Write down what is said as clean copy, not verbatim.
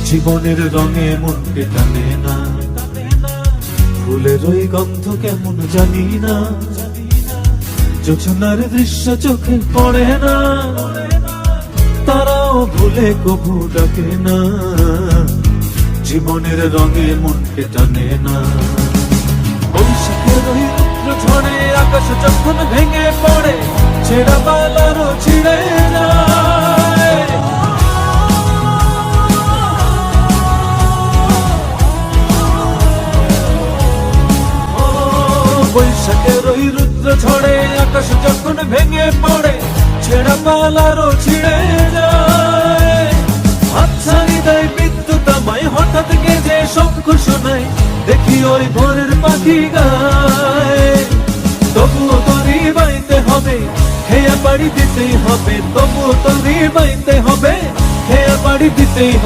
জীবনের রঙে মনকে টানে না, ফুলের ওই গন্ধ কেমন জানি না, জোছনার দৃশ্য চোখে পড়ে না, তারাও ভুলে কবু ডাকে না, জীবনের রঙে মনকে টানে না। বৈশাখের ওই রুদ্র ঝড়ে আকাশ যখন ভেঙে পড়ে, ছেঁড়া পালারও ছিঁড়ে যায়। বৈশাখের ওই রুদ্র ঝড়ে আকাশ যখন ভেঙে পড়ে, ছেঁড়া পালারও ছিঁড়ে যায়। হাতছানি দেয় বিদ্যুৎ আমায়, হঠাৎ গেজে শঙ্খ শোনায়, দেখি ওই ভোরের পাখি গায়। তবুও তরি বাইতে হবে, হেয়া বাড়ি দিতেই হবে, তবুও তরি বাইতে হবে, হেয়া বাড়ি দিতেই হবে।